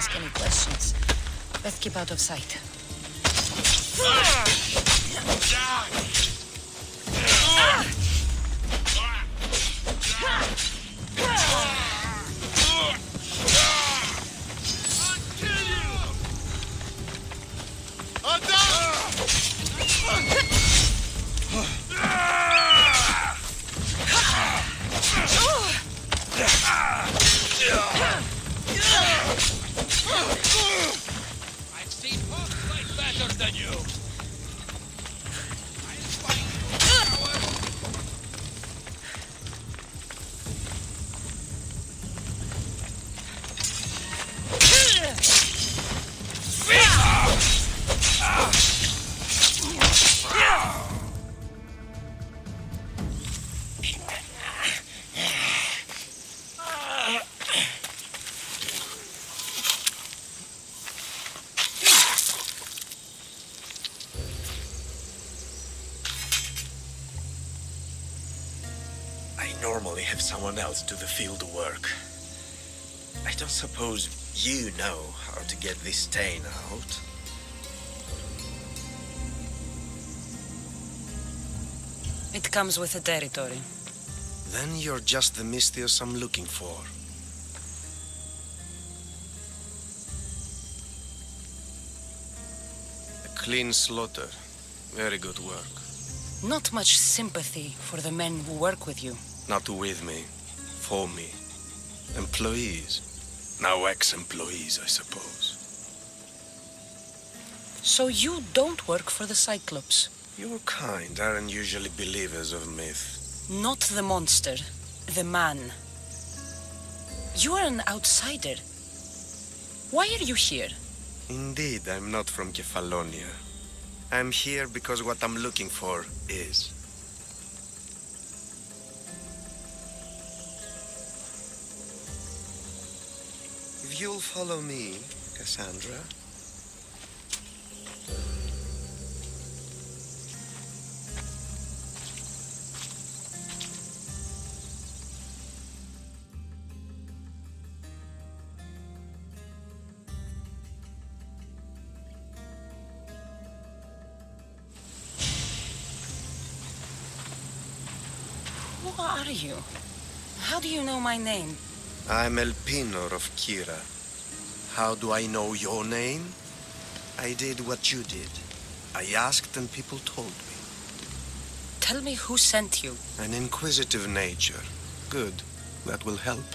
ask any questions. Best keep out of sight. I've seen folks fight better than you. I normally have someone else do the field work. I don't suppose you know how to get this stain out. It comes with the territory. Then you're just the Mystios I'm looking for. A clean slaughter. Very good work. Not much sympathy for the men who work with you. Not with me. For me. Employees. Now ex-employees, I suppose. So you don't work for the Cyclops? Your kind aren't usually believers of myth. Not the monster, the man. You are an outsider. Why are you here? Indeed, I'm not from Kefalonia. I'm here because what I'm looking for is. If you'll follow me, Cassandra. Who are you? How do you know my name? I'm Elpinor of Kira. How do I know your name? I did what you did. I asked and people told me. Tell me who sent you. An inquisitive nature. Good. That will help.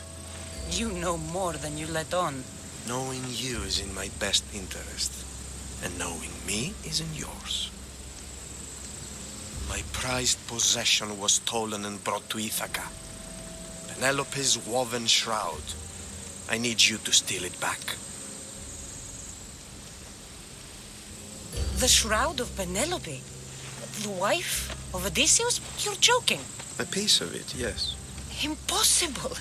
You know more than you let on. Knowing you is in my best interest. And knowing me is in yours. My prized possession was stolen and brought to Ithaca. Penelope's woven shroud. I need you to steal it back. The shroud of Penelope? The wife of Odysseus? You're joking. A piece of it, yes. Impossible.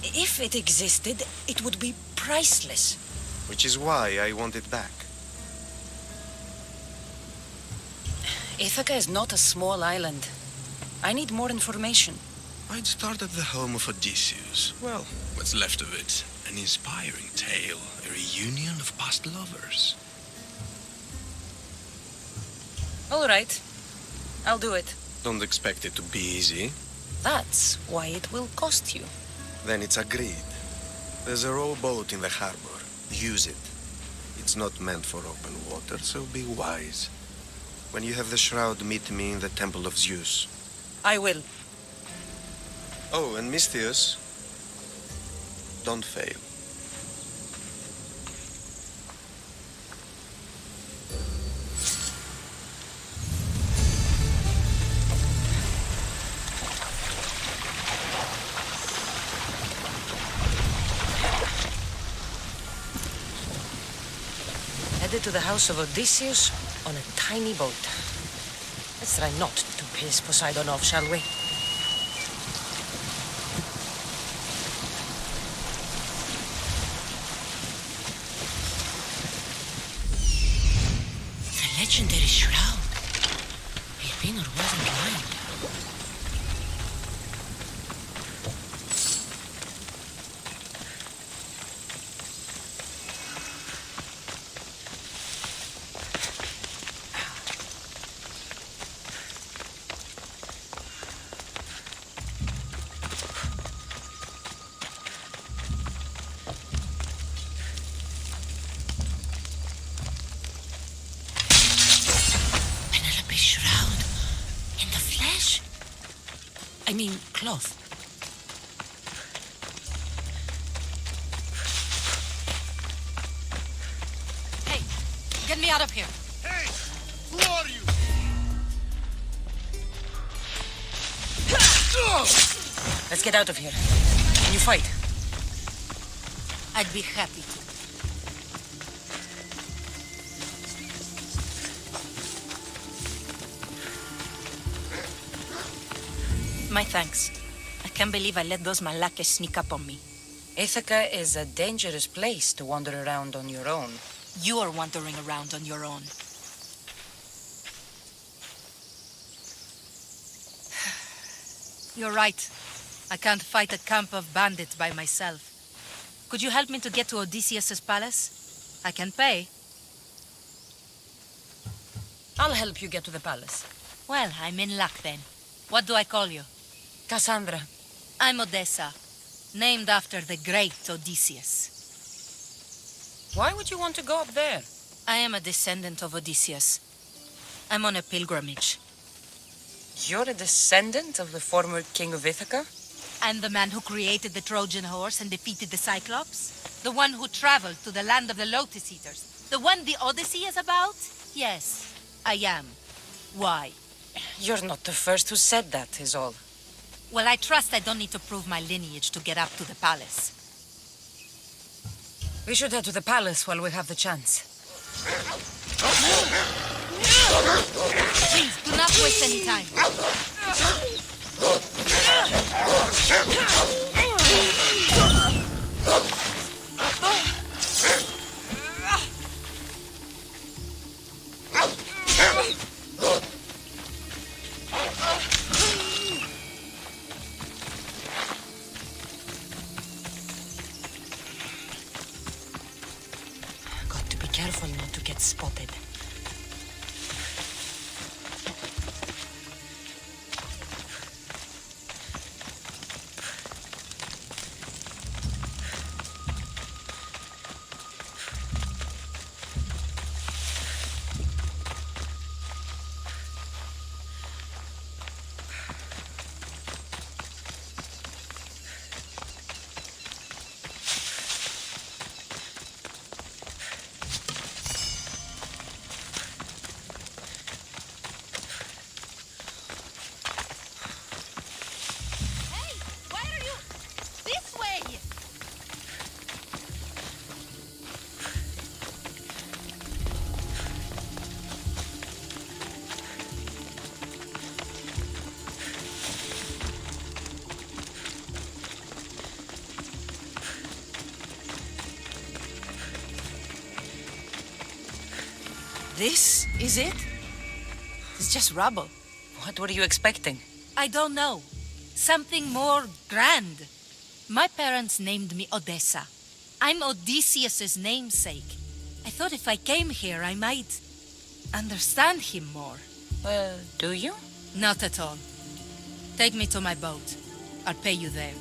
If it existed, it would be priceless. Which is why I want it back. Ithaca is not a small island. I need more information. I'd start at the home of Odysseus. Well, what's left of it? An inspiring tale, a reunion of past lovers. All right. I'll do it. Don't expect it to be easy. That's why it will cost you. Then it's agreed. There's a rowboat in the harbor. Use it. It's not meant for open water, so be wise. When you have the shroud, meet me in the Temple of Zeus. I will. Oh, and Mystios, don't fail. Headed to the house of Odysseus on a tiny boat. Let's try not to piss Poseidon off, shall we? The legendary shroud. Elpinor wasn't lying. mean cloth. Hey, get me out of here. Hey! Who are you? Let's get out of here. Can you fight? I'd be happy to. My thanks. I can't believe I let those Malakas sneak up on me. Ithaca is a dangerous place to wander around on your own. You are wandering around on your own. You're right. I can't fight a camp of bandits by myself. Could you help me to get to Odysseus's palace? I can pay. I'll help you get to the palace. Well, I'm in luck then. What do I call you? Cassandra. I'm Odessa, named after the great Odysseus. Why would you want to go up there? I am a descendant of Odysseus. I'm on a pilgrimage. You're a descendant of the former king of Ithaca? I'm the man who created the Trojan horse and defeated the Cyclops. The one who traveled to the land of the Lotus Eaters. The one the Odyssey is about? Yes, I am. Why? You're not the first who said that, is all. Well, I trust I don't need to prove my lineage to get up to the palace. We should head to the palace while we have the chance. Please, do not waste any time. Got to be careful not to get spotted. This is it? It's just rubble. What were you expecting? I don't know. Something more grand. My parents named me Odessa. I'm Odysseus's namesake. I thought if I came here, I might understand him more. Well, do you? Not at all. Take me to my boat. I'll pay you there.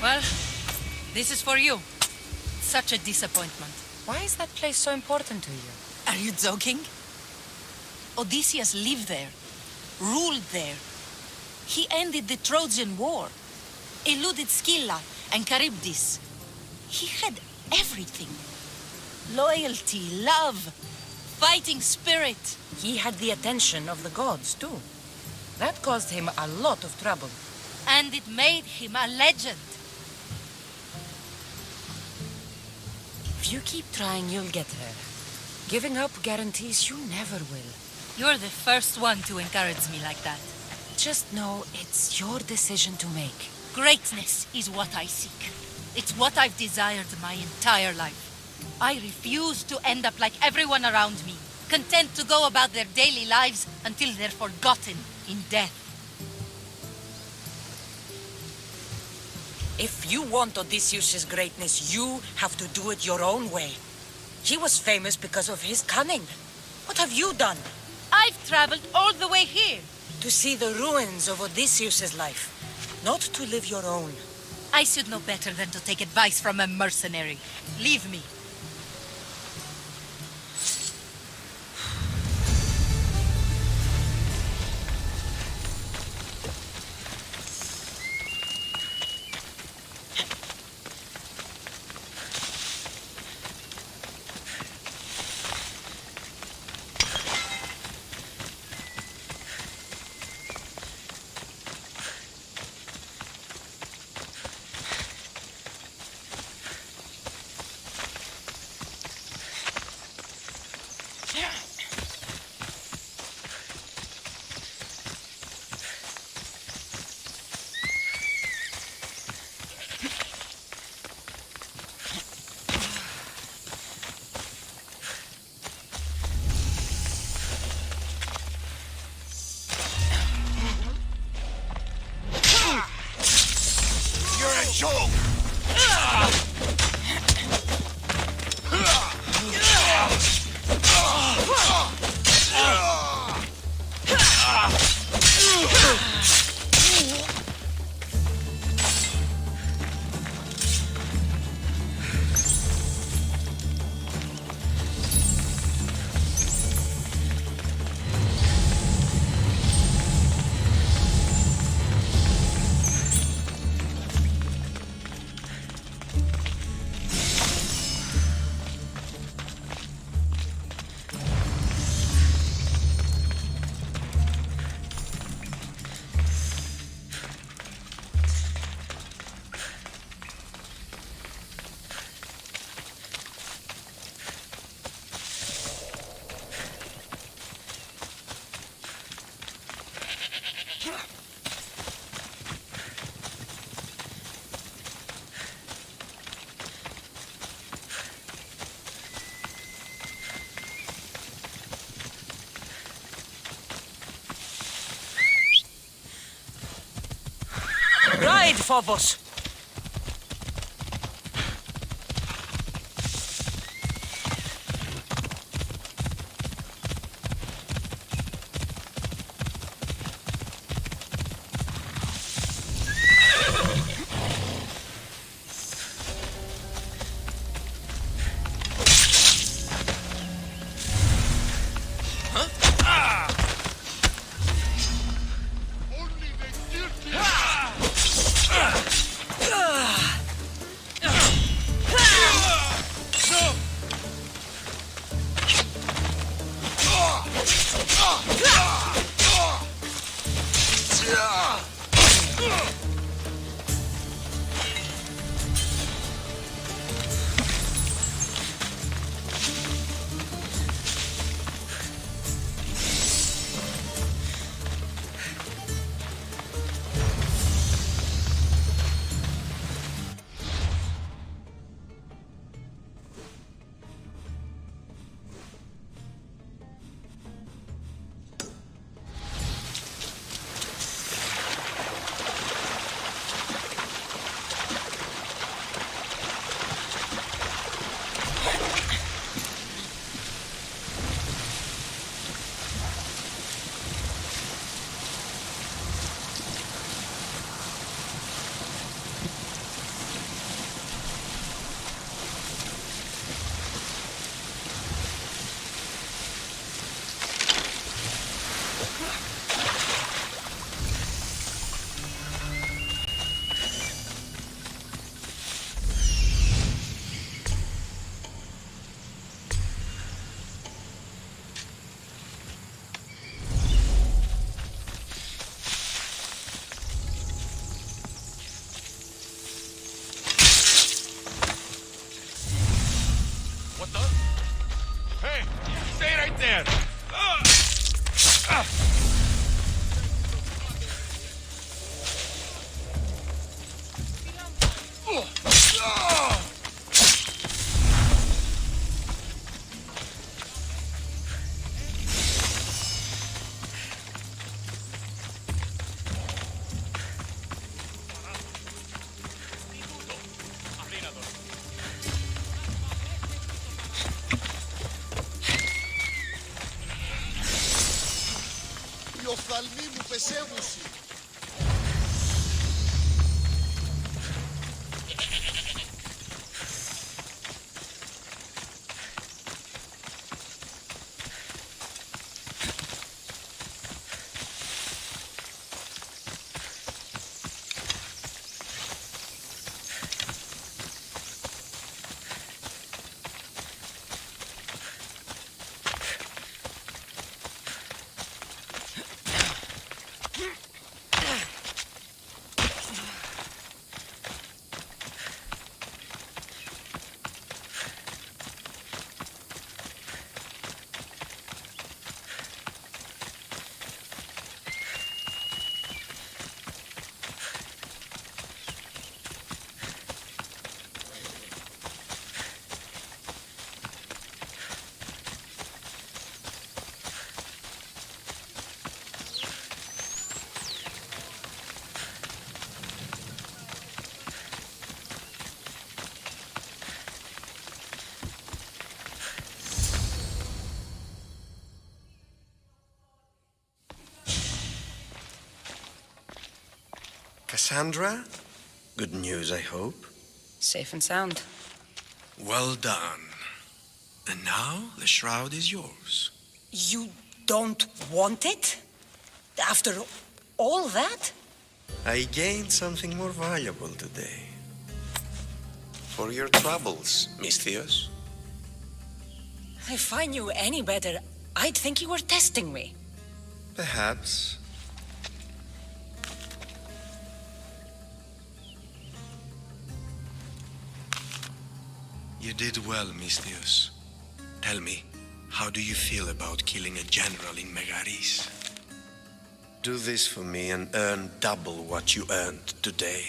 Well, this is for you. Such a disappointment. Why is that place so important to you? Are you joking? Odysseus lived there, ruled there. He ended the Trojan War, eluded Scylla and Charybdis. He had everything. Loyalty, love, fighting spirit. He had the attention of the gods, too. That caused him a lot of trouble. And it made him a legend. If you keep trying, you'll get there. Giving up guarantees you never will. You're the first one to encourage me like that. Just know it's your decision to make. Greatness is what I seek. It's what I've desired my entire life. I refuse to end up like everyone around me, content to go about their daily lives until they're forgotten in death. If you want Odysseus' greatness, you have to do it your own way. He was famous because of his cunning. What have you done? I've traveled all the way here. To see the ruins of Odysseus' life, not to live your own. I should know better than to take advice from a mercenary. Leave me. Ride, Phobos! επεσέβουση. Cassandra? Good news, I hope. Safe and sound. Well done. And now the shroud is yours. You don't want it? After all that? I gained something more valuable today. For your troubles, Misthios. If I knew any better, I'd think you were testing me. Perhaps. You did well, Misthios. Tell me, how do you feel about killing a general in Megaris? Do this for me and earn double what you earned today.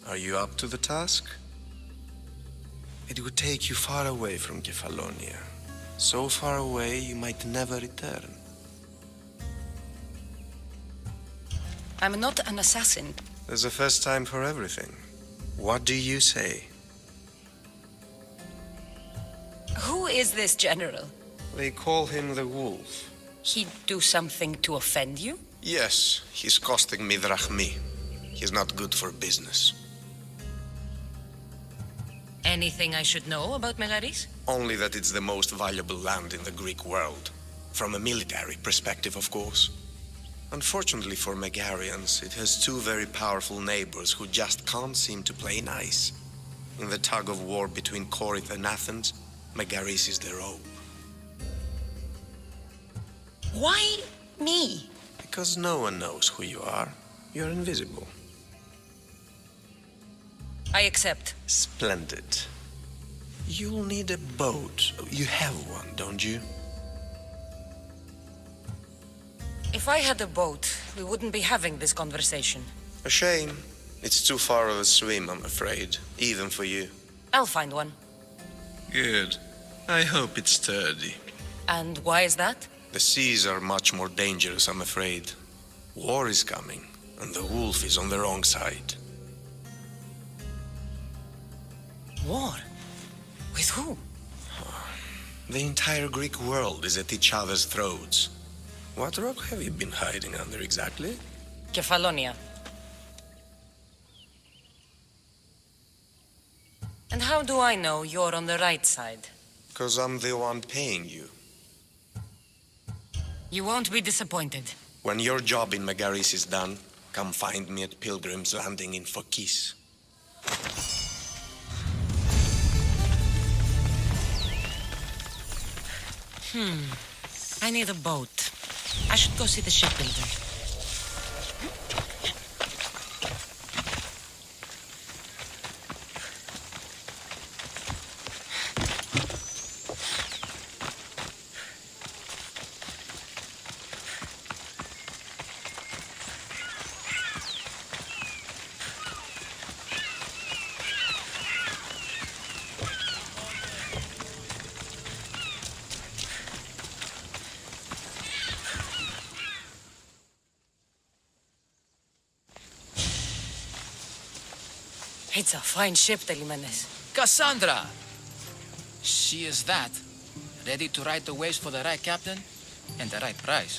Are you up to the task? It would take you far away from Kefalonia. So far away you might never return. I'm not an assassin. There's a first time for everything. What do you say? Who is this general? They call him the Wolf. He'd do something to offend you? Yes, he's costing me drachmi. He's not good for business. Anything I should know about Megaris? Only that it's the most valuable land in the Greek world. From a military perspective, of course. Unfortunately for Megarians, it has two very powerful neighbors who just can't seem to play nice. In the tug of war between Corinth and Athens, Megaris is their own. Why me? Because no one knows who you are. You're invisible. I accept. Splendid. You'll need a boat. You have one, don't you? If I had a boat, we wouldn't be having this conversation. A shame. It's too far of a swim, I'm afraid. Even for you. I'll find one. Good. I hope it's sturdy. And why is that? The seas are much more dangerous, I'm afraid. War is coming, and the wolf is on the wrong side. War? With who? The entire Greek world is at each other's throats. What rock have you been hiding under exactly? Kefalonia. And how do I know you're on the right side? 'Cause I'm the one paying you. You won't be disappointed. When your job in Megaris is done, come find me at Pilgrim's Landing in Phokis. I need a boat. I should go see the shipbuilder. It's a fine ship, Telimenes. Cassandra! She is that. Ready to ride the waves for the right captain and the right price.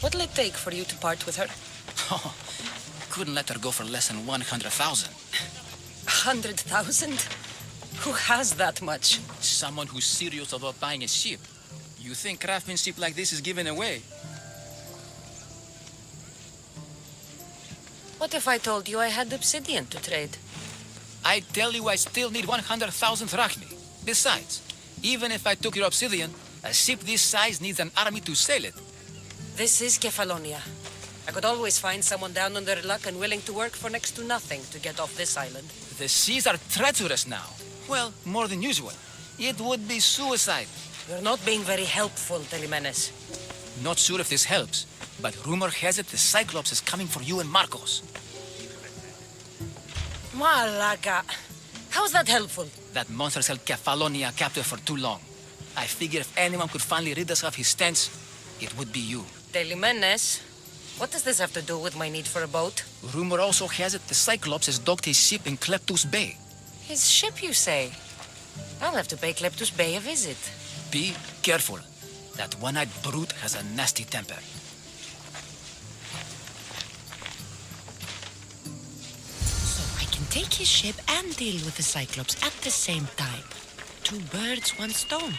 What'll it take for you to part with her? Oh, couldn't let her go for less than 100,000. 100,000? Who has that much? Someone who's serious about buying a ship. You think craftsmanship like this is given away? What if I told you I had obsidian to trade? I tell you, I still need 100,000 drachmi. Besides, even if I took your obsidian, a ship this size needs an army to sail it. This is Kefalonia. I could always find someone down on their luck and willing to work for next to nothing to get off this island. The seas are treacherous now. Well, more than usual. It would be suicide. You're not being very helpful, Telemenes. Not sure if this helps, but rumor has it the Cyclops is coming for you and Marcos. Malaga. How's that helpful? That monster's held Kefalonia captive for too long. I figure if anyone could finally rid us of his stench, it would be you. Telemenes? What does this have to do with my need for a boat? Rumor also has it the Cyclops has docked his ship in Kleptus Bay. His ship, you say? I'll have to pay Kleptus Bay a visit. Be careful. That one-eyed brute has a nasty temper. So I can take his ship and deal with the Cyclops at the same time. 2 birds, 1 stone.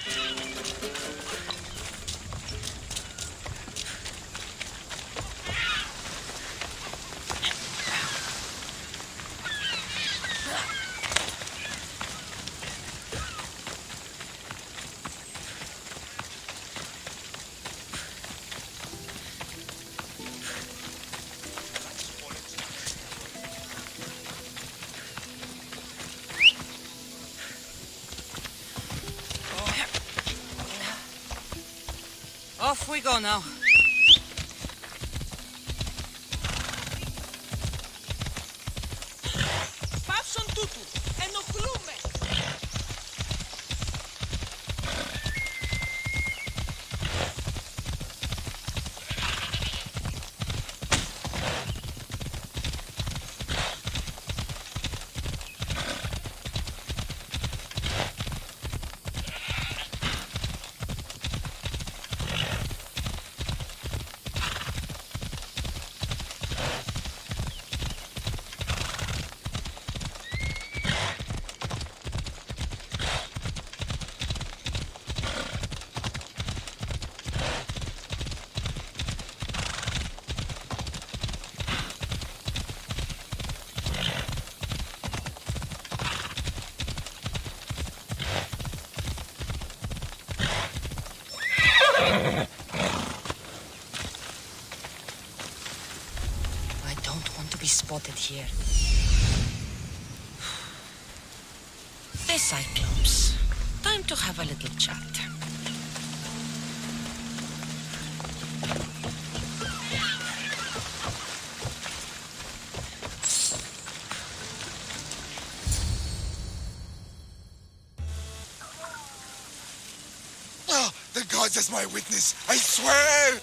Off we go now. Πάψον τούτου! Ενοχλούμε! I don't want to be spotted here. The Cyclops. Time to have a little chat. Oh, the gods as my witness, I swear!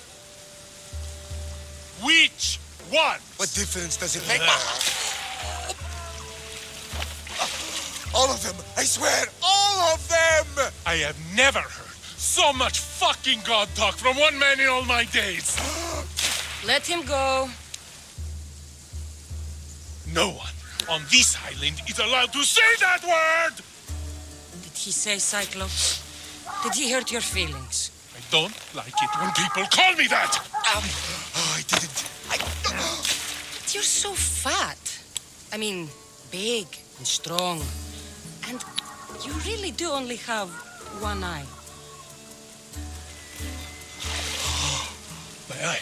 Which one? What difference does it make? All of them, I swear, all of them! I have never heard so much fucking god talk from one man in all my days. Let him go. No one on this island is allowed to say that word! Did he say Cyclops? Did he hurt your feelings? I don't like it when people call me that! Oh, I didn't. But you're so fat. I mean, big and strong. And you really do only have one eye. My eye.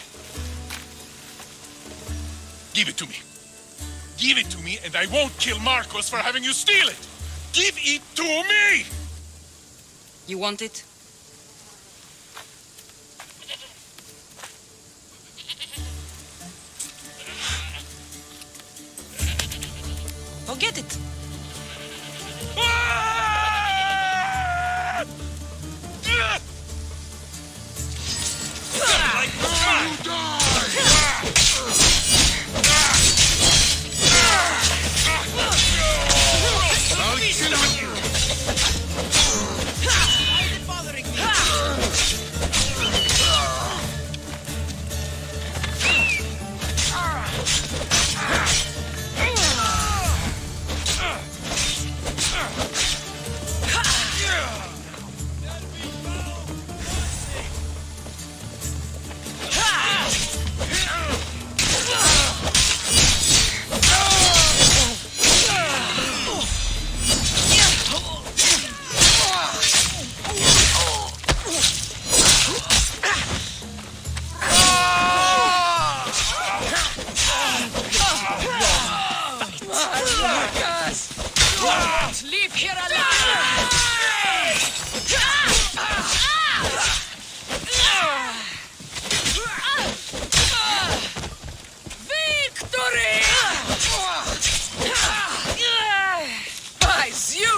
Give it to me. Give it to me and I won't kill Marcos for having you steal it. Give it to me! You want it? Go get it.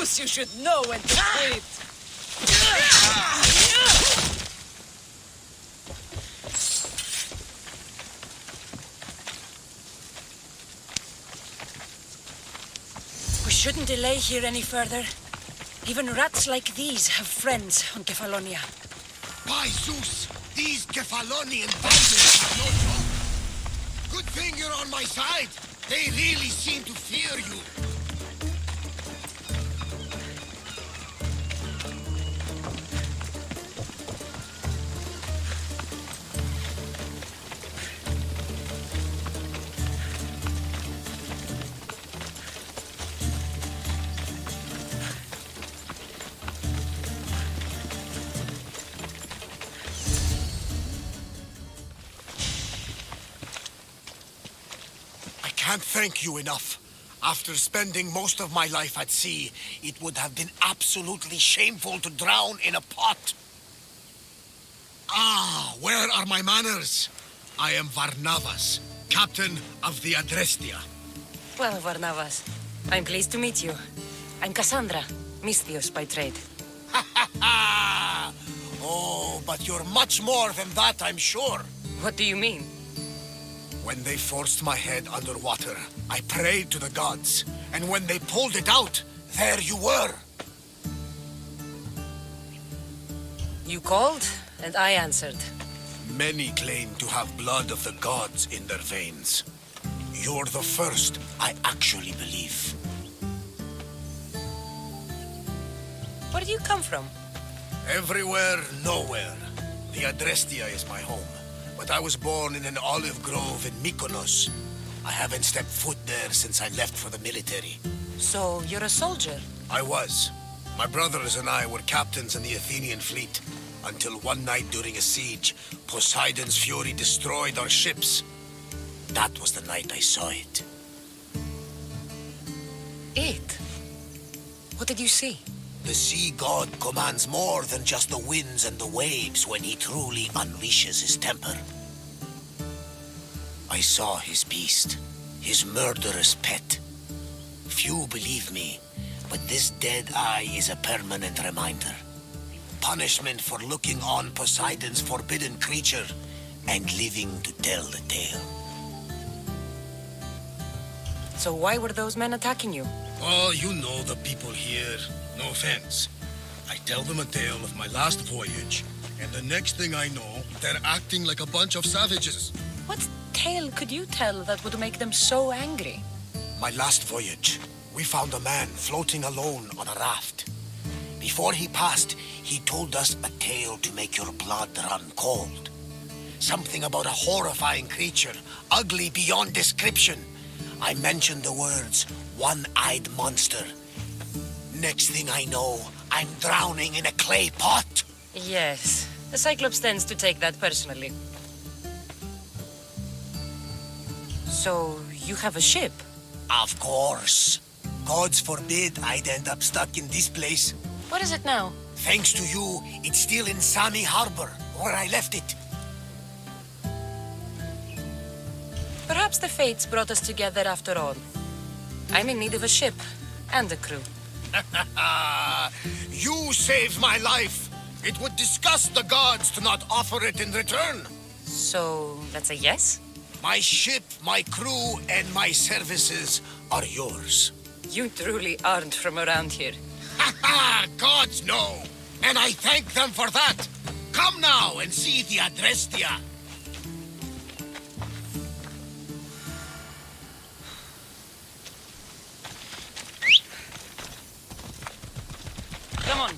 Zeus, you should know when to quit. We shouldn't delay here any further. Even rats like these have friends on Kefalonia. By Zeus, these Kefalonian bandits are no joke. Good thing you're on my side. They really seem to fear you. I can't thank you enough. After spending most of my life at sea, it would have been absolutely shameful to drown in a pot. Ah, where are my manners? I am Varnavas, captain of the Adrestia. Well, Varnavas, I'm pleased to meet you. I'm Cassandra, Misthios by trade. Oh, but you're much more than that, I'm sure. What do you mean? When they forced my head underwater, I prayed to the gods. And when they pulled it out, there you were. You called, and I answered. Many claim to have blood of the gods in their veins. You're the first I actually believe. Where do you come from? Everywhere, nowhere. The Adrestia is my home. But I was born in an olive grove in Mykonos. I haven't stepped foot there since I left for the military. So, you're a soldier? I was. My brothers and I were captains in the Athenian fleet. Until one night during a siege, Poseidon's fury destroyed our ships. That was the night I saw it. It? What did you see? The sea god commands more than just the winds and the waves when he truly unleashes his temper. I saw his beast, his murderous pet. Few believe me, but this dead eye is a permanent reminder. Punishment for looking on Poseidon's forbidden creature and living to tell the tale. So why were those men attacking you? Oh, you know the people here. No offense. I tell them a tale of my last voyage, and the next thing I know, they're acting like a bunch of savages. What tale could you tell that would make them so angry? My last voyage, we found a man floating alone on a raft. Before he passed, he told us a tale to make your blood run cold. Something about a horrifying creature, ugly beyond description. I mentioned the words, one-eyed monster. Next thing I know, I'm drowning in a clay pot. Yes, the Cyclops tends to take that personally. So, you have a ship? Of course. Gods forbid I'd end up stuck in this place. What is it now? Thanks to you, it's still in Sami Harbor, where I left it. Perhaps the fates brought us together after all. I'm in need of a ship and a crew. You saved my life. It would disgust the gods to not offer it in return. So, that's a yes? My ship, my crew, and my services are yours. You truly aren't from around here. Ha ha! Gods know! And I thank them for that! Come now and see the Adrestia! Come on.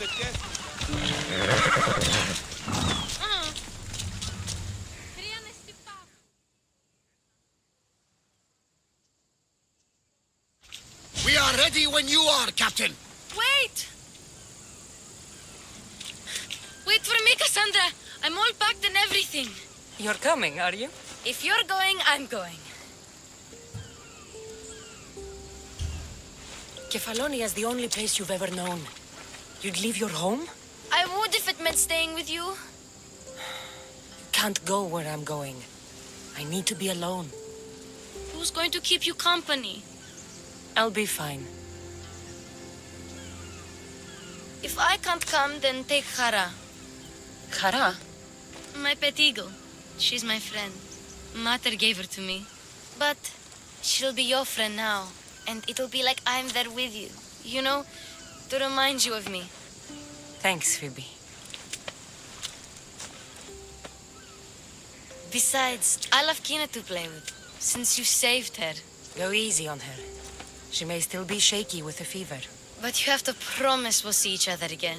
We are ready when you are, Captain. Wait! Wait for me, Cassandra. I'm all packed and everything. You're coming, are you? If you're going, I'm going. Kefalonia is the only place you've ever known. You'd leave your home? I would if it meant staying with you. You can't go where I'm going. I need to be alone. Who's going to keep you company? I'll be fine. If I can't come, then take Hara, Hara? my pet eagle. She's my friend. Mater gave her to me. But she'll be your friend now, and it'll be like I'm there with you. You know, to remind you of me. Thanks, Phoebe. Besides, I'll have Kina to play with, since you saved her. Go easy on her. She may still be shaky with the fever. But you have to promise we'll see each other again.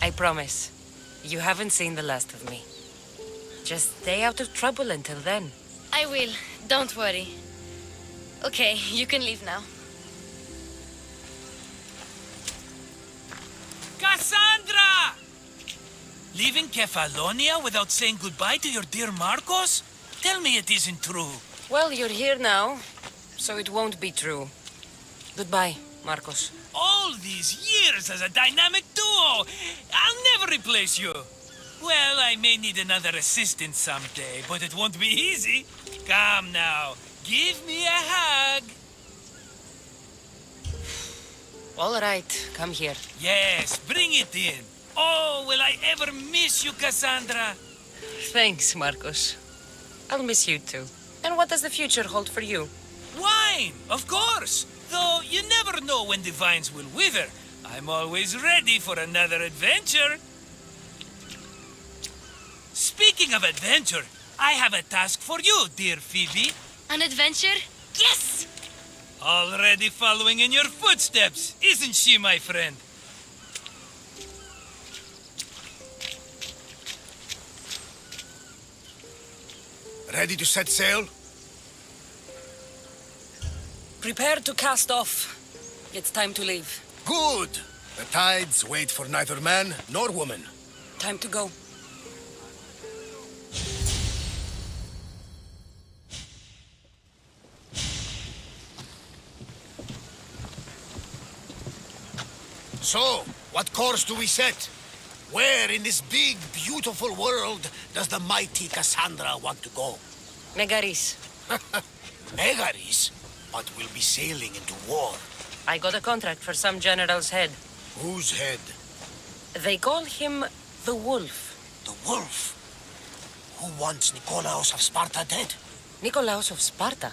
I promise. You haven't seen the last of me. Just stay out of trouble until then. I will. Don't worry. Okay, you can leave now. Cassandra! Leaving Kefalonia without saying goodbye to your dear Marcos? Tell me it isn't true. Well, you're here now, so it won't be true. Goodbye, Marcos. All these years as a dynamic duo! I'll never replace you! Well, I may need another assistant someday, but it won't be easy. Come now, give me a hug. All right, come here. Yes, bring it in. Oh, will I ever miss you, Cassandra? Thanks, Marcos. I'll miss you too. And what does the future hold for you? Wine, of course. Though you never know when the vines will wither. I'm always ready for another adventure. Speaking of adventure, I have a task for you, dear Phoebe. An adventure? Yes! Already following in your footsteps, isn't she, my friend? Ready to set sail? Prepare to cast off. It's time to leave. Good. The tides wait for neither man nor woman. Time to go. So, what course do we set? Where in this big, beautiful world does the mighty Cassandra want to go? Megaris. Megaris? But we'll be sailing into war. I got a contract for some general's head. Whose head? They call him the Wolf. The wolf? Who wants Nikolaos of Sparta dead? Nikolaos of Sparta.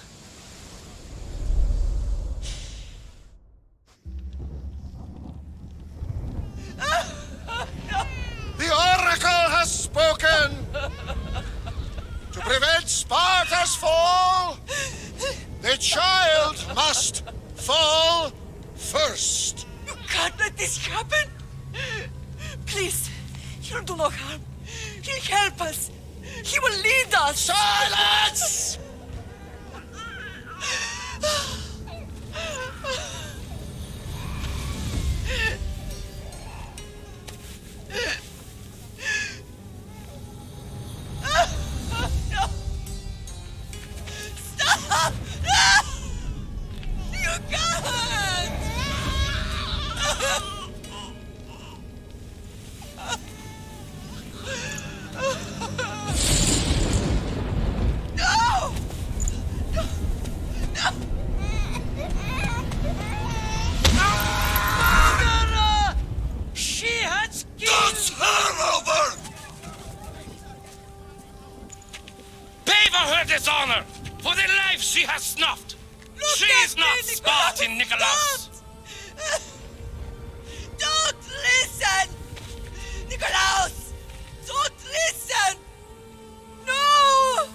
The Oracle has spoken! To prevent Sparta's fall, the child must fall first. You can't let this happen! Please, he'll do no harm. He'll help us. He will lead us. Silence! Stop! You can't! No! No! No! Murderer! She has killed... her over! Pay for her dishonor! For the life she has snuffed! She is not Spartan, Nikolaos! Don't listen! Nikolaos! Don't listen! No!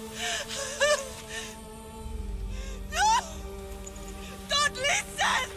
No! Don't listen!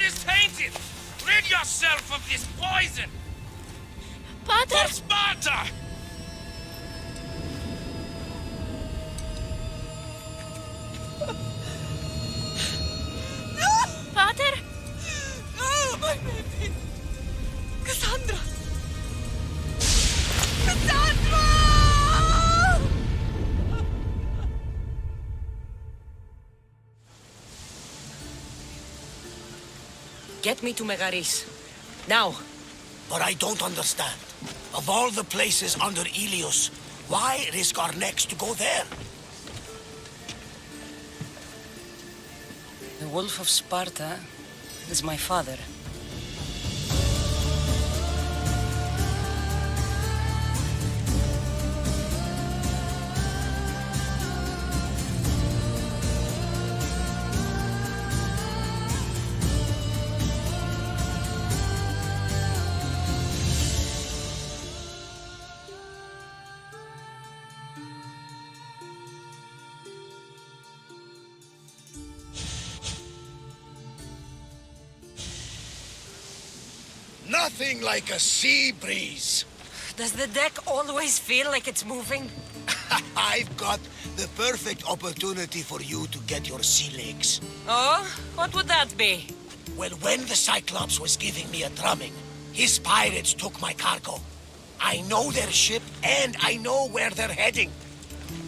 is tainted! Rid yourself of this poison! Pater! For Sparta! Pater! Oh, my baby! Cassandra! Cassandra! Get me to Megaris. Now. But I don't understand. Of all the places under Ilios, why risk our necks to go there? The Wolf of Sparta is my father. Nothing like a sea breeze. Does the deck always feel like it's moving? I've got the perfect opportunity for you to get your sea legs. Oh? What would that be? Well, when the Cyclops was giving me a drumming, his pirates took my cargo. I know their ship, and I know where they're heading.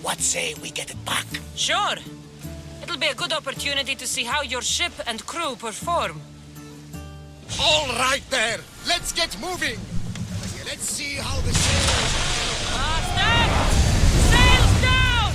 What say we get it back? Sure. It'll be a good opportunity to see how your ship and crew perform. All right there. Let's get moving. Let's see how the sails... Master! Sails down!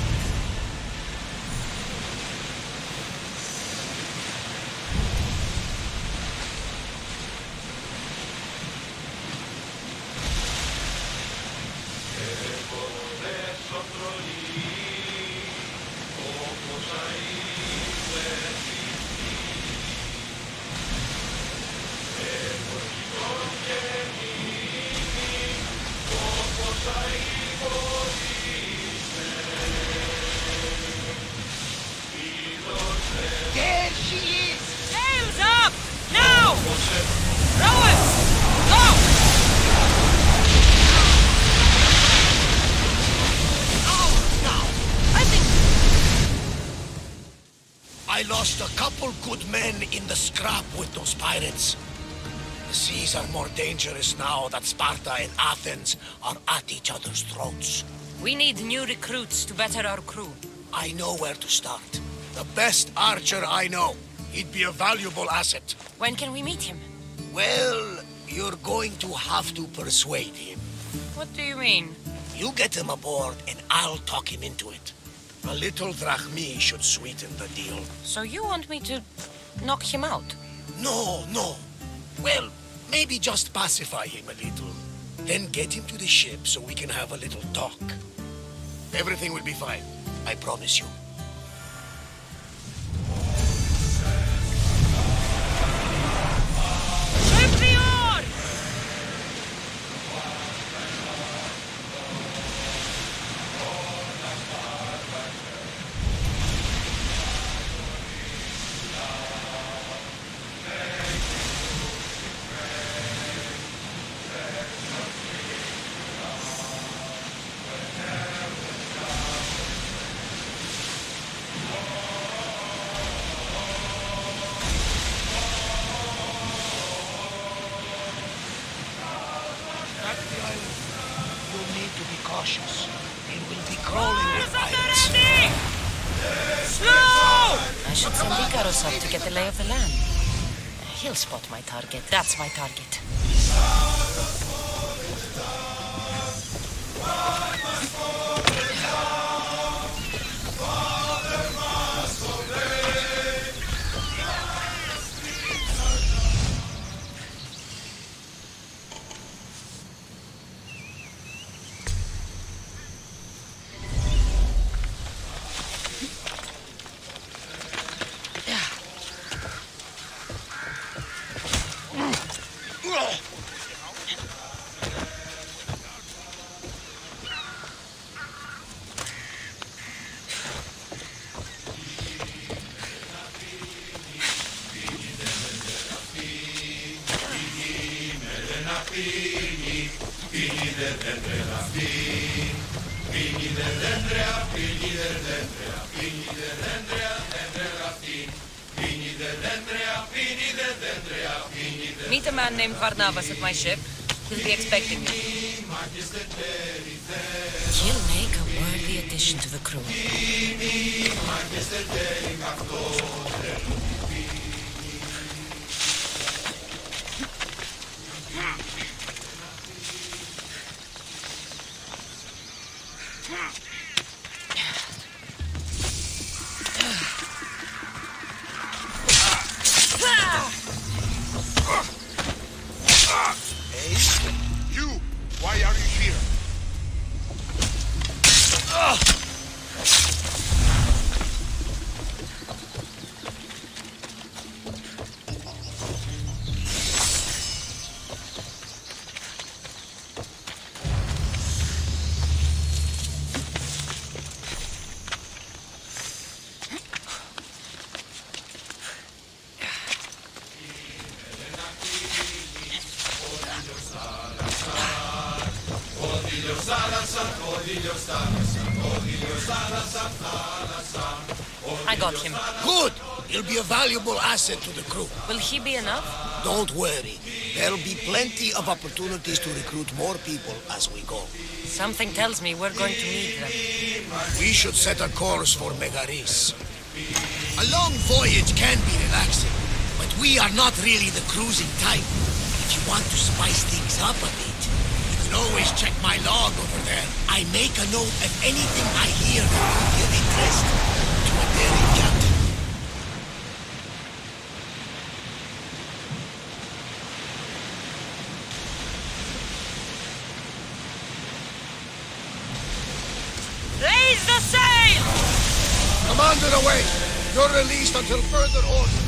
There she is! Sails up! Now! Rowers! Go! Now! I think... I lost a couple good men in the scrap with those pirates. The seas are more dangerous now that Sparta and Athens are at each other's throats. We need new recruits to better our crew. I know where to start. The best archer I know. He'd be a valuable asset. When can we meet him? Well, you're going to have to persuade him. What do you mean? You get him aboard and I'll talk him into it. A little drachmi should sweeten the deal. So you want me to knock him out? No. Well, maybe just pacify him a little. Then get him to the ship so we can have a little talk. Everything will be fine. I promise you. Ship the oar! At the island, you'll need to be cautious. It will be crawling with pirates. Slow! I should send Icarus up to get the lay of the land. He'll spot my target. That's my target. Meet a man named Varnavas at my ship. He'll be expecting me. He'll make a worthy addition to the crew. You! Why are you here? I got him. Good! He'll be a valuable asset to the crew. Will he be enough? Don't worry. There'll be plenty of opportunities to recruit more people as we go. Something tells me we're going to need them. We should set a course for Megaris. A long voyage can be relaxing, but we are not really the cruising type. If you want to spice things up a bit, you can always check my log over there. I make a note of anything I hear that could be of interest to a daring captain. Raise the sail! Commander away! You're released until further orders.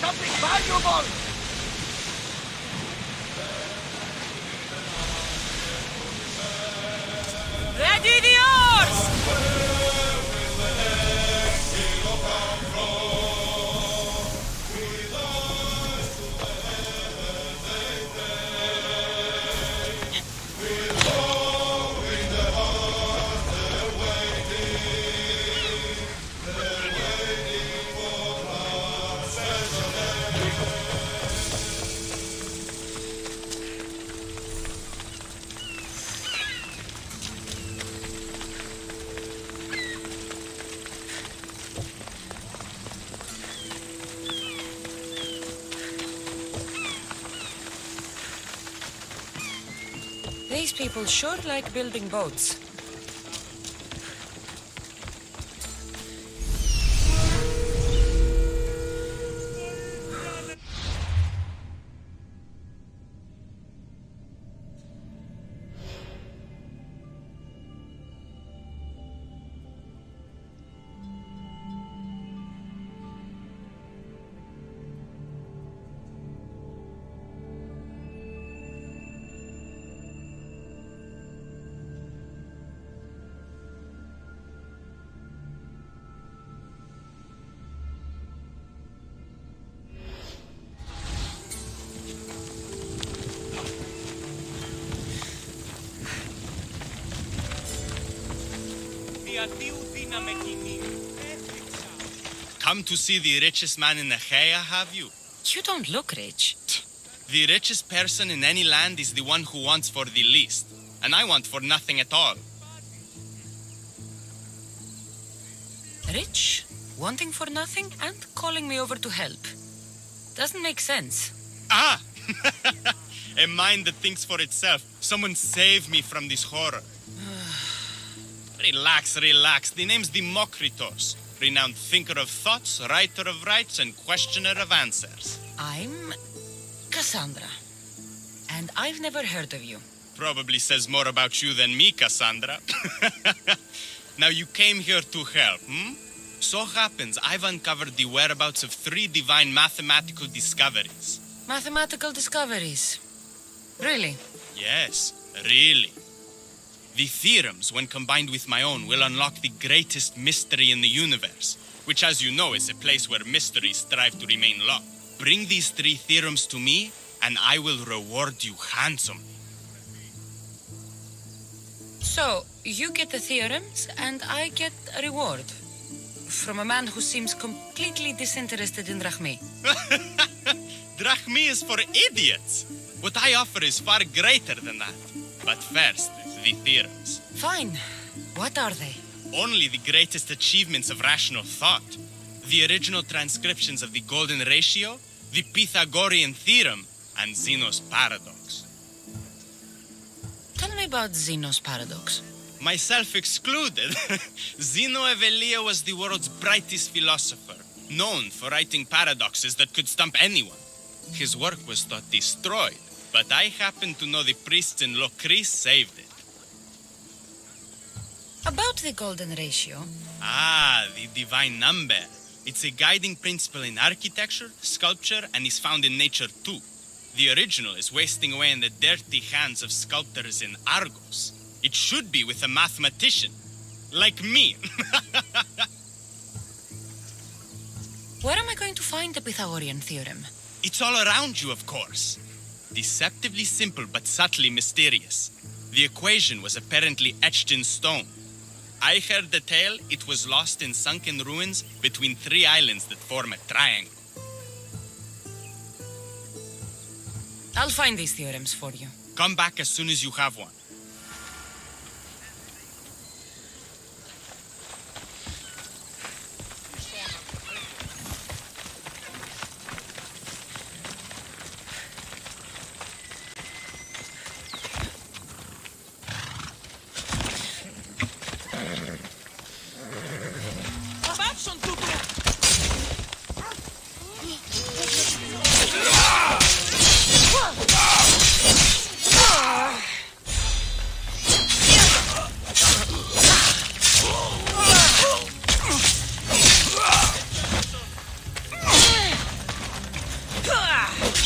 something valuable! Ready the oars! These people sure like building boats. Come to see the richest man in Achaia, have you? You don't look rich. The richest person in any land is the one who wants for the least, and I want for nothing at all. Rich, wanting for nothing, and calling me over to help. Doesn't make sense. Ah! A mind that thinks for itself. Someone save me from this horror. Relax, relax. The name's Demokritos, renowned thinker of thoughts, writer of rights, and questioner of answers. I'm Cassandra, and I've never heard of you. Probably says more about you than me, Cassandra. Now you came here to help, hmm? So happens I've uncovered the whereabouts of 3 divine mathematical discoveries. Mathematical discoveries. Really? Yes, really. The theorems, when combined with my own, will unlock the greatest mystery in the universe, which, as you know, is a place where mysteries strive to remain locked. Bring these 3 theorems to me, and I will reward you handsomely. So, you get the theorems, and I get a reward. From a man who seems completely disinterested in Drachmi. Drachmi is for idiots. What I offer is far greater than that. But first, the theorems. Fine. What are they? Only the greatest achievements of rational thought. The original transcriptions of the Golden Ratio, the Pythagorean Theorem, and Zeno's Paradox. Tell me about Zeno's paradox. Myself excluded. Zeno of Elea was the world's brightest philosopher, known for writing paradoxes that could stump anyone. His work was thought destroyed, but I happen to know the priests in Locris saved it. About the golden ratio. Ah, the divine number. It's a guiding principle in architecture, sculpture, and is found in nature too. The original is wasting away in the dirty hands of sculptors in Argos. It should be with a mathematician. Like me. Where am I going to find the Pythagorean theorem? It's all around you, of course. Deceptively simple but subtly mysterious. The equation was apparently etched in stone. I heard the tale it was lost in sunken ruins between 3 islands that form a triangle. I'll find these theorems for you. Come back as soon as you have one.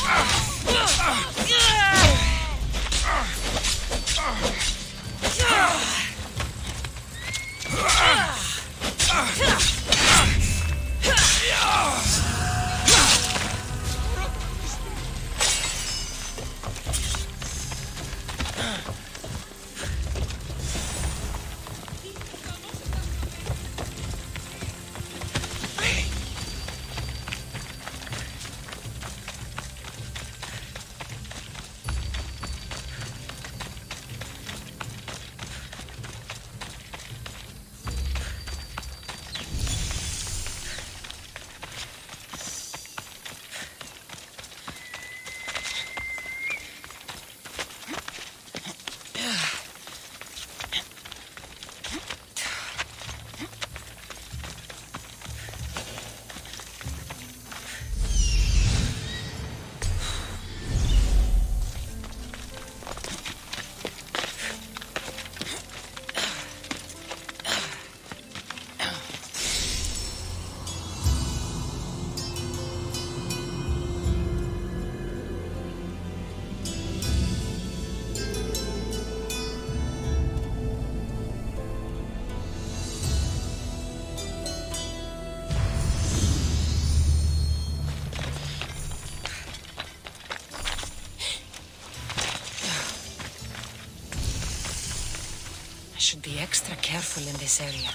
I should be extra careful in this area.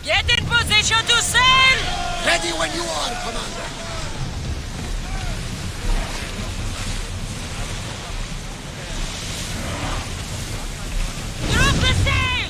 Get in position to sail! Ready when you are, Commander. Drop the sail!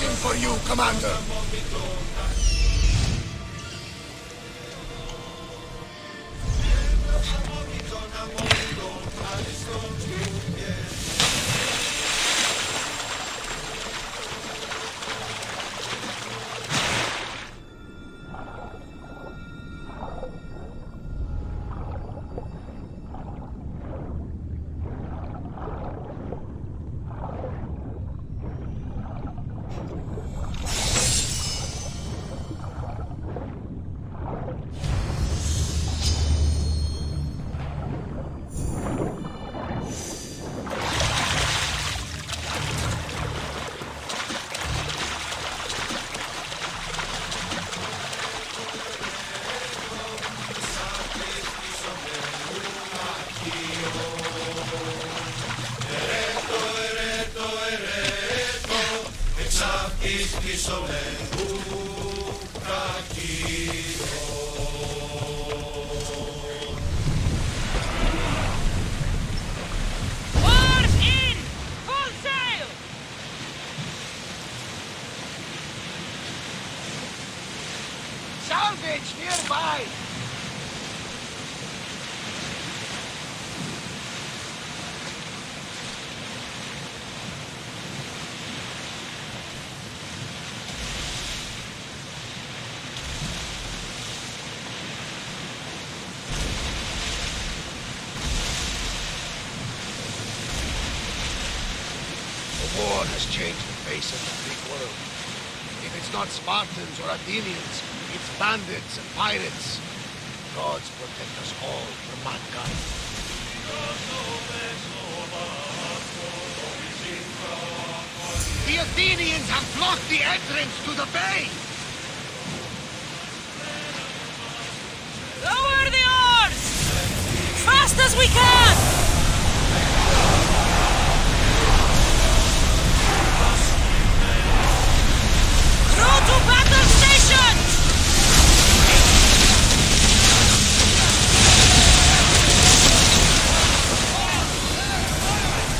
waiting for you, Commander. Oars in! Full sail! Salvage nearby! The war has changed the face of the Greek world. If it's not Spartans or Athenians, it's bandits and pirates. Gods protect us all from mankind. The Athenians have blocked the entrance to the bay! Lower the oars! Fast as we can! Crew to battle stations!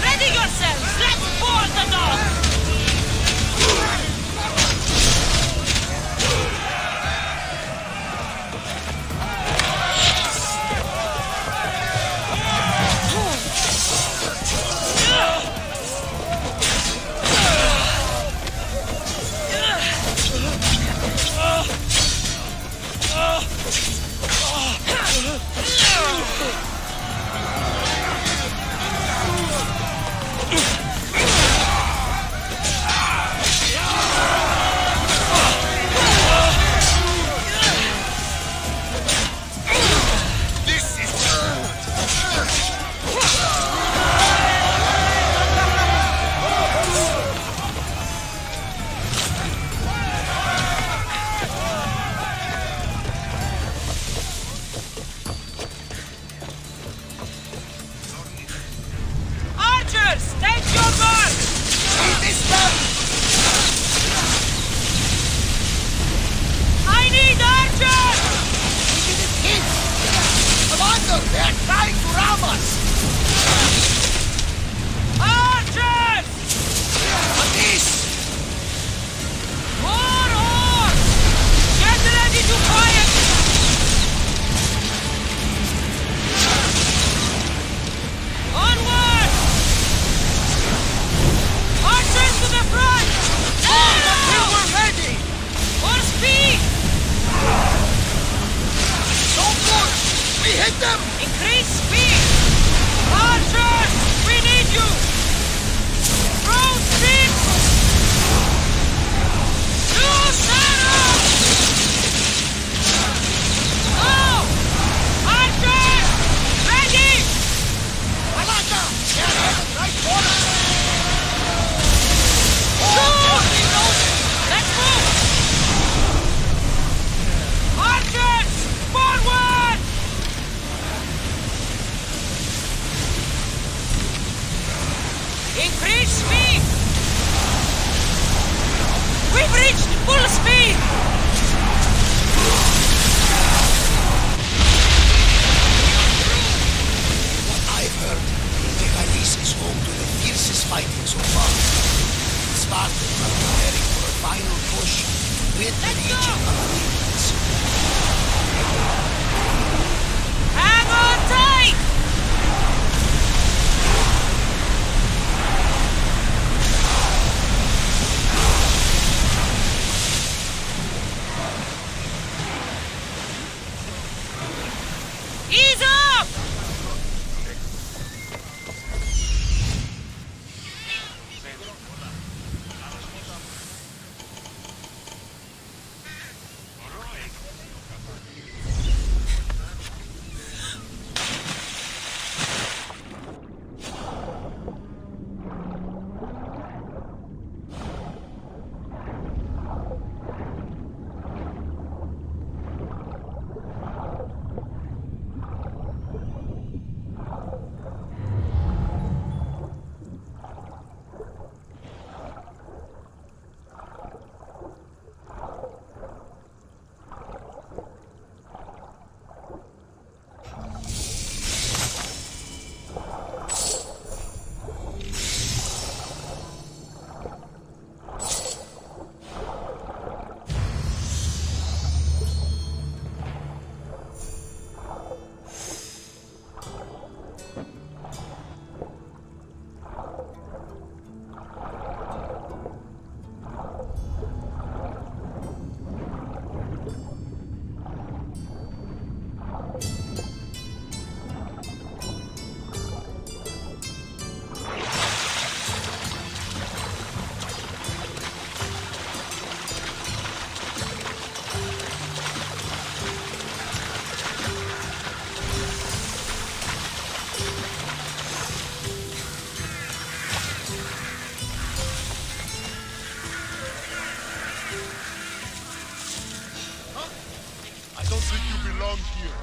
Ready yourselves! Let's board the dog! Archers, take your mark! I need archers! Commander, they're trying to ram us! Archers! At this! More oars! Get ready to fire! Onward! Archers to the front! We were ready! For speed! So good! We hit them! Increase speed! Archers! We need you! Throw speed! Use arrows! Go! Archers! Ready! Commander! They're headed right for us! Shoot! Let's move! Archers! Forward! Increase speed! We've reached full speed! I've heard Megalithes is home to the fiercest fighting so far. Spartans are preparing for a final push to rid the region of weeds. Hang on tight! Ease up! I don't think you belong here.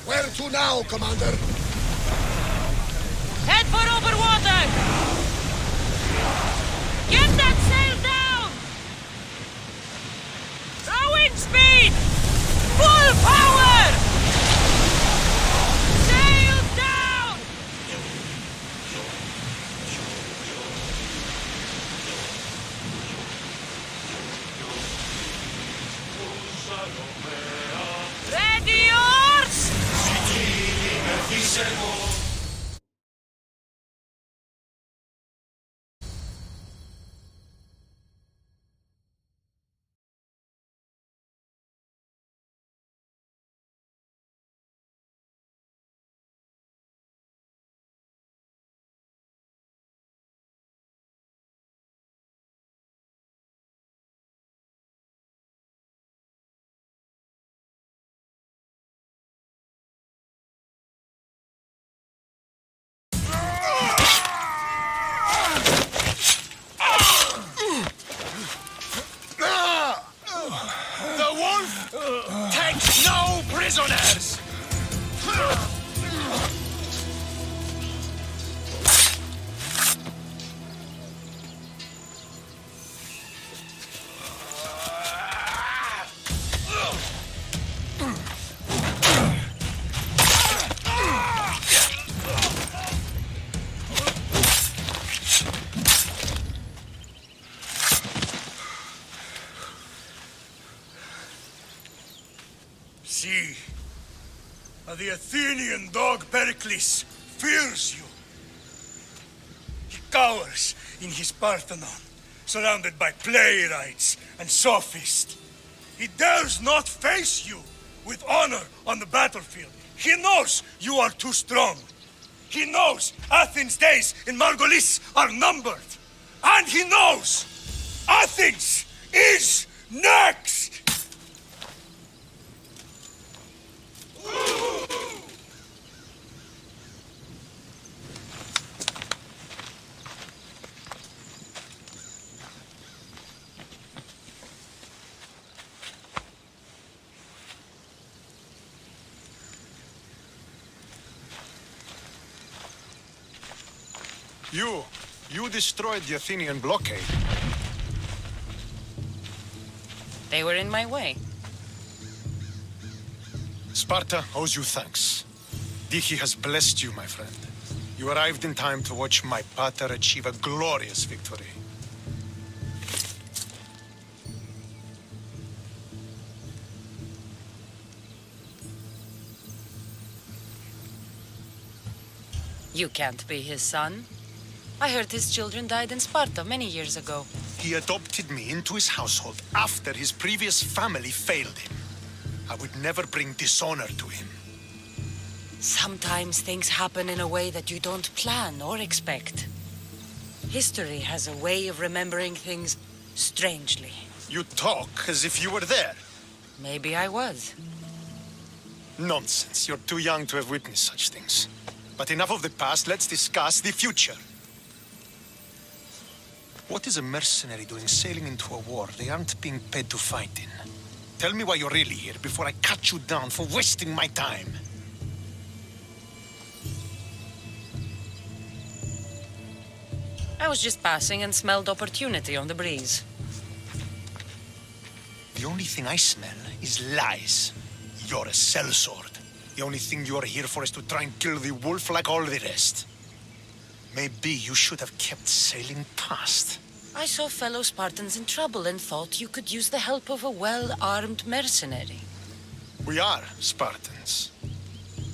Where to now, Commander? Head for open water! Get that sail down! Rowing speed! Full power! Sail down! Ready, oars! prisoners! See, the Athenian dog Pericles fears you. He cowers in his Parthenon, surrounded by playwrights and sophists. He dares not face you with honor on the battlefield. He knows you are too strong. He knows Athens' days in Margolis are numbered. And he knows Athens is next! You destroyed the Athenian blockade. They were in my way. Sparta owes you thanks. Dichi has blessed you, my friend. You arrived in time to watch my pater achieve a glorious victory. You can't be his son. I heard his children died in Sparta many years ago. He adopted me into his household after his previous family failed him. I would never bring dishonor to him. Sometimes things happen in a way that you don't plan or expect. History has a way of remembering things strangely. You talk as if you were there. Maybe I was. Nonsense. You're too young to have witnessed such things. But enough of the past, let's discuss the future. What is a mercenary doing sailing into a war they aren't being paid to fight in? Tell me why you're really here before I cut you down for wasting my time. I was just passing and smelled opportunity on the breeze. The only thing I smell is lies. You're a sellsword. The only thing you're here for is to try and kill the wolf like all the rest. Maybe you should have kept sailing past. I saw fellow Spartans in trouble and thought you could use the help of a well-armed mercenary. We are Spartans.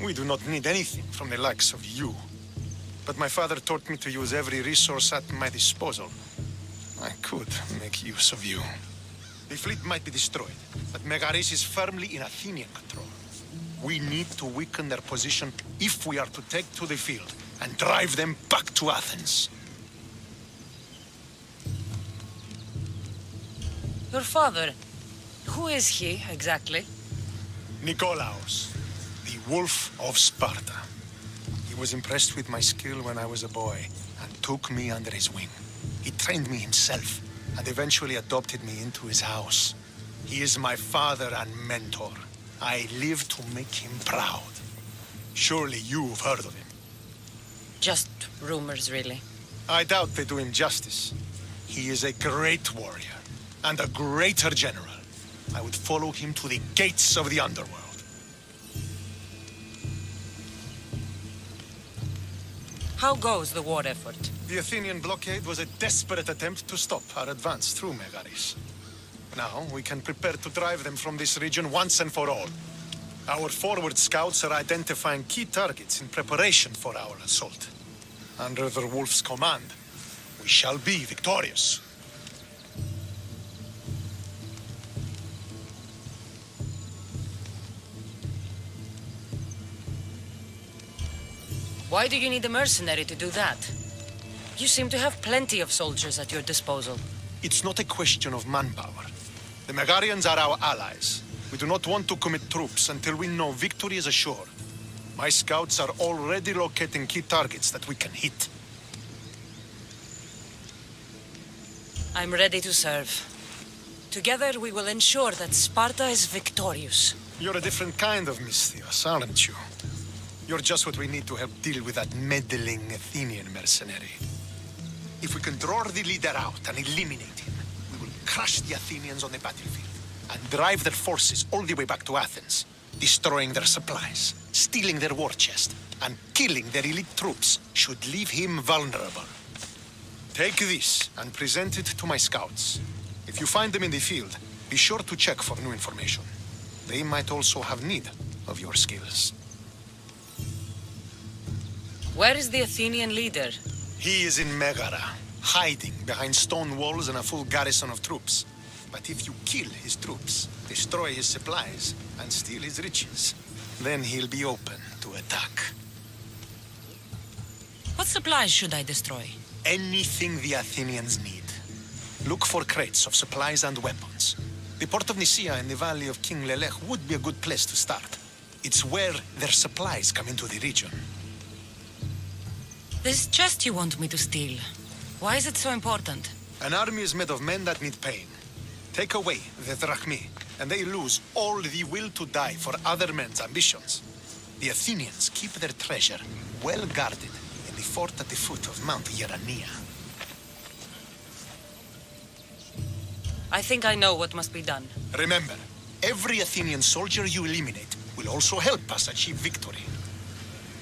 We do not need anything from the likes of you. But my father taught me to use every resource at my disposal. I could make use of you. The fleet might be destroyed, but Megaris is firmly in Athenian control. We need to weaken their position if we are to take to the field and drive them back to Athens. Your father, who is he exactly? Nikolaos, the Wolf of Sparta. He was impressed with my skill when I was a boy and took me under his wing. He trained me himself and eventually adopted me into his house. He is my father and mentor. I live to make him proud. Surely you've heard of him. Just rumors, really. I doubt they do him justice. He is a great warrior and a greater general. I would follow him to the gates of the underworld. How goes the war effort? The Athenian blockade was a desperate attempt to stop our advance through Megaris. Now we can prepare to drive them from this region once and for all. Our forward scouts are identifying key targets in preparation for our assault. Under the Wolf's command, we shall be victorious. Why do you need a mercenary to do that? You seem to have plenty of soldiers at your disposal. It's not a question of manpower. The Megarians are our allies. We do not want to commit troops until we know victory is assured. My scouts are already locating key targets that we can hit. I'm ready to serve. Together we will ensure that Sparta is victorious. You're a different kind of Misthios, aren't you? You're just what we need to help deal with that meddling Athenian mercenary. If we can draw the leader out and eliminate him, we will crush the Athenians on the battlefield and drive their forces all the way back to Athens, destroying their supplies, stealing their war chest, and killing their elite troops should leave him vulnerable. Take this and present it to my scouts. If you find them in the field, be sure to check for new information. They might also have need of your skills. Where is the Athenian leader? He is in Megara, hiding behind stone walls and a full garrison of troops. But if you kill his troops, destroy his supplies, and steal his riches, then he'll be open to attack. What supplies should I destroy? Anything the Athenians need. Look for crates of supplies and weapons. The port of Nicaea in the valley of King Lelech would be a good place to start. It's where their supplies come into the region. This chest you want me to steal. Why is it so important? An army is made of men that need pain. Take away the drachmi, and they lose all the will to die for other men's ambitions. The Athenians keep their treasure well guarded in the fort at the foot of Mount Yerania. I think I know what must be done. Remember, every Athenian soldier you eliminate will also help us achieve victory.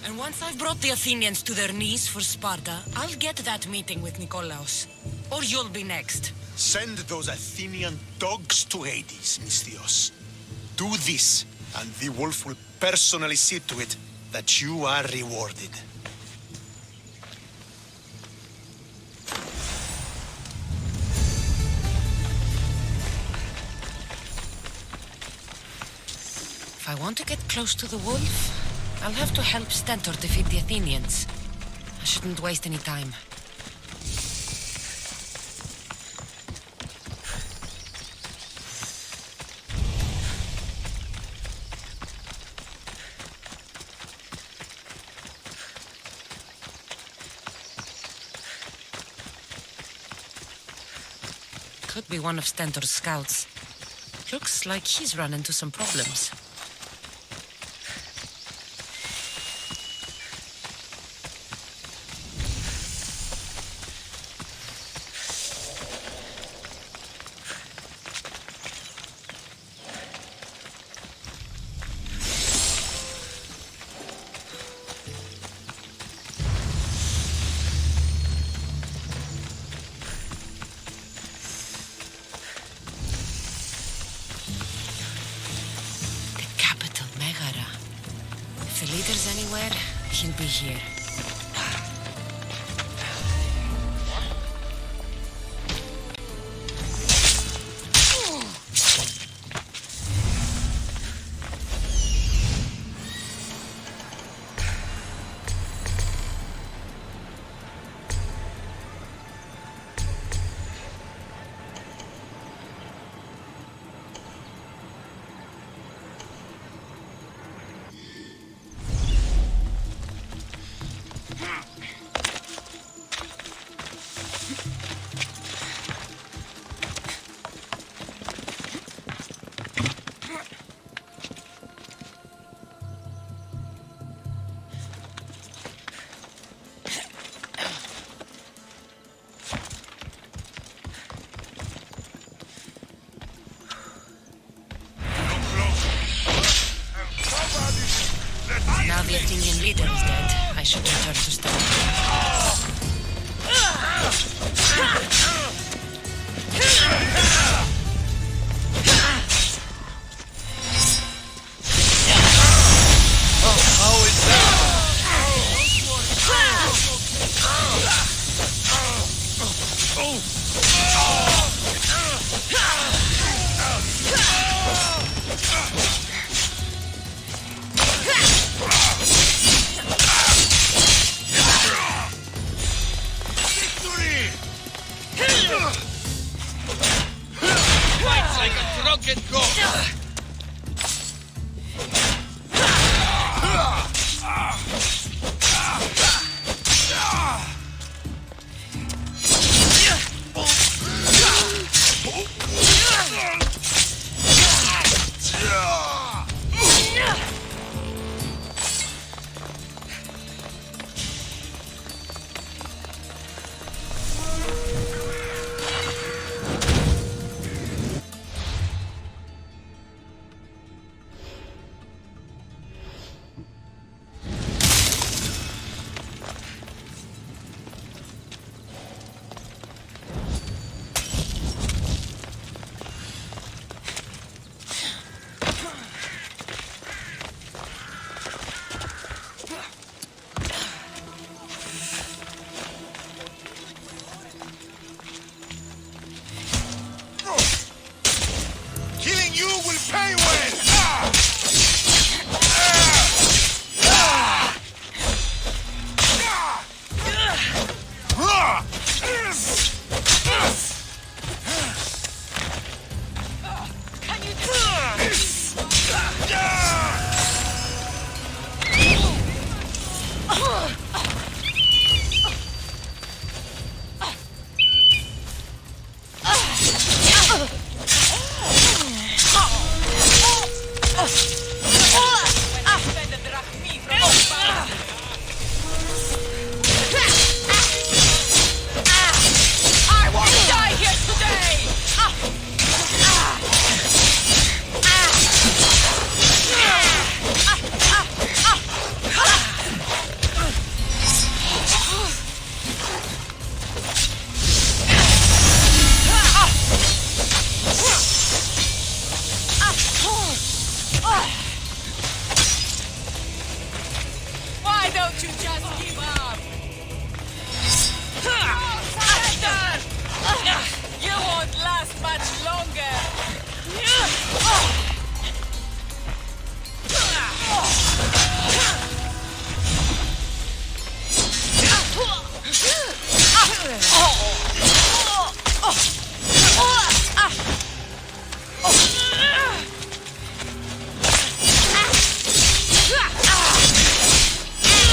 And once I've brought the Athenians to their knees for Sparta, I'll get that meeting with Nikolaos. Or you'll be next. Send those Athenian dogs to Hades, Misthios. Do this, and the wolf will personally see to it that you are rewarded. If I want to get close to the wolf, I'll have to help Stentor defeat the Athenians. I shouldn't waste any time. Could be one of Stentor's scouts. Looks like he's run into some problems. If the leader's anywhere, he'll be here. Now the Athenian leader is dead, I should return to Stentor. Fights like a drunken goat. Killing you will pay well! Can you do this? I won't die here today! Why don't you just give up? Surrender! You won't last much longer.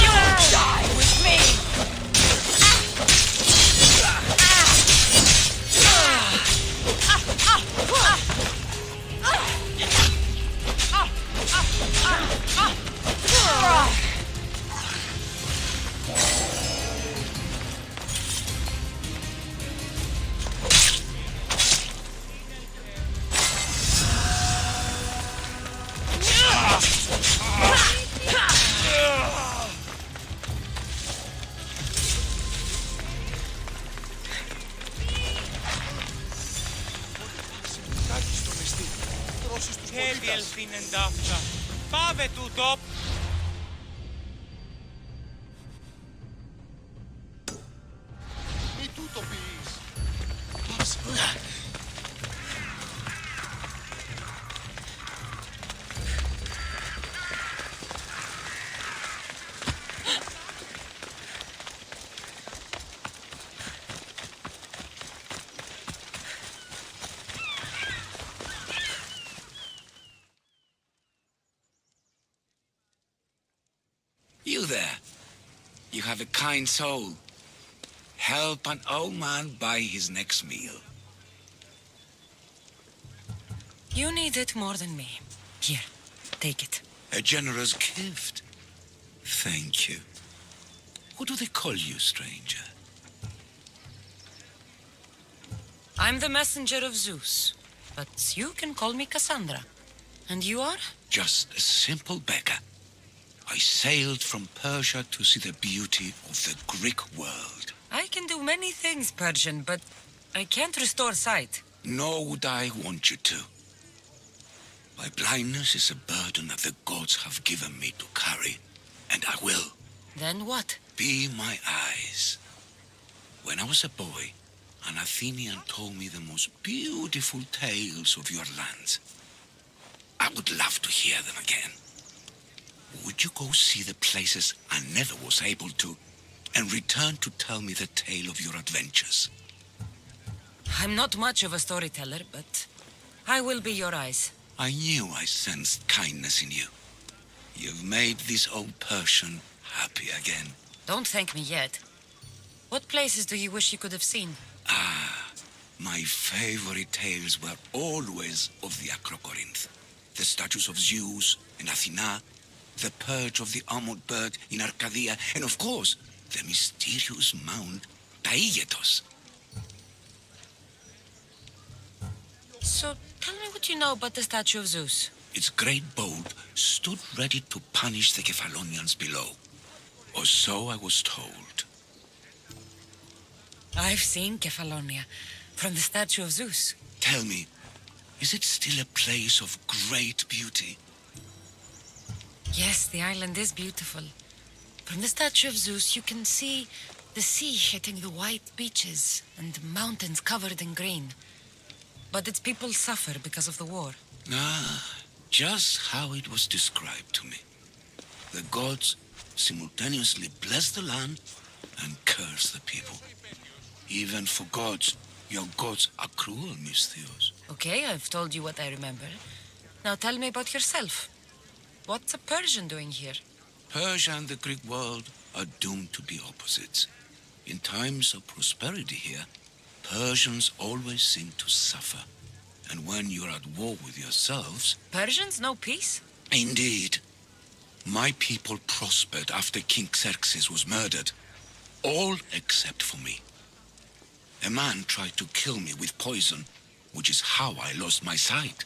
You'll die with me. Και διελθύνεν ταύτα. Πάβε τούτο. Μη τούτο πεις. You there. You have a kind soul. Help an old man buy his next meal. You need it more than me. Here, take it. A generous gift. Thank you. What do they call you, stranger? I'm the messenger of Zeus, but you can call me Cassandra. And you are? Just a simple beggar. I sailed from Persia to see the beauty of the Greek world. I can do many things, Persian, but I can't restore sight. Nor would I want you to. My blindness is a burden that the gods have given me to carry, and I will. Then what? Be my eyes. When I was a boy, an Athenian told me the most beautiful tales of your lands. I would love to hear them again. Would you go see the places I never was able to, and return to tell me the tale of your adventures? I'm not much of a storyteller, but I will be your eyes. I knew I sensed kindness in you. You've made this old Persian happy again. Don't thank me yet. What places do you wish you could have seen? My favorite tales were always of the Acrocorinth. The statues of Zeus and Athena, the perch of the armored bird in Arcadia, and of course, the mysterious mound Taigetos. So, tell me what you know about the statue of Zeus. Its great bolt stood ready to punish the Kephalonians below. Or so I was told. I've seen Kephallonia from the statue of Zeus. Tell me, is it still a place of great beauty? Yes, the island is beautiful. From the statue of Zeus, you can see the sea hitting the white beaches and mountains covered in green. But its people suffer because of the war. Ah, just how it was described to me. The gods simultaneously bless the land and curse the people. Even for gods, your gods are cruel, Misthios. Okay, I've told you what I remember. Now tell me about yourself. What's a Persian doing here? Persia and the Greek world are doomed to be opposites. In times of prosperity here, Persians always seem to suffer. And when you're at war with yourselves... Persians know peace? Indeed. My people prospered after King Xerxes was murdered. All except for me. A man tried to kill me with poison, which is how I lost my sight.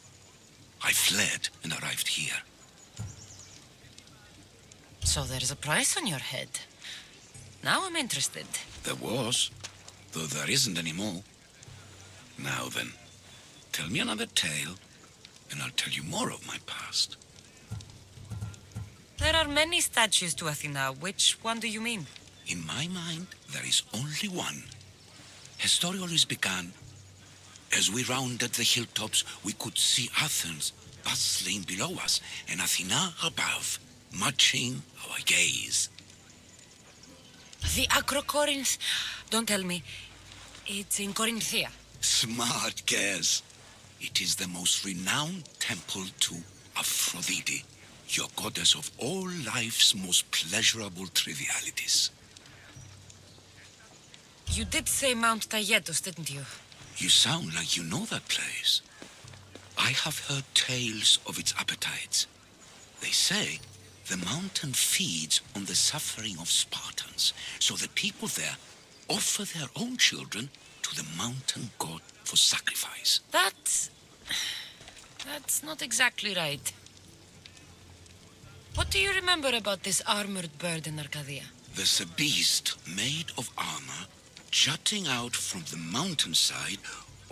I fled and arrived here. So there's a price on your head. Now I'm interested. There was, though there isn't anymore. Now then, tell me another tale, and I'll tell you more of my past. There are many statues to Athena. Which one do you mean? In my mind, there is only one. Her story always began. As we rounded the hilltops, we could see Athens bustling below us, and Athena above, matching our gaze. The Acrocorinth. Don't tell me. It's in Corinthia. Smart guess. It is the most renowned temple to Aphrodite, your goddess of all life's most pleasurable trivialities. You did say Mount Taygetus, didn't you? You sound like you know that place. I have heard tales of its appetites. They say the mountain feeds on the suffering of Spartans, so the people there offer their own children to the mountain god for sacrifice. That's not exactly right. What do you remember about this armored bird in Arcadia? There's a beast made of armor jutting out from the mountainside,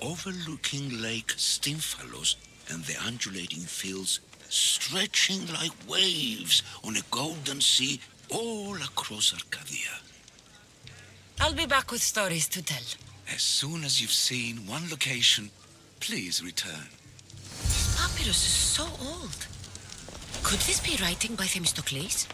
overlooking Lake Stymphalos and the undulating fields stretching like waves on a golden sea all across Arcadia. I'll be back with stories to tell. As soon as you've seen one location, please return. This papyrus is so old. Could this be writing by Themistocles?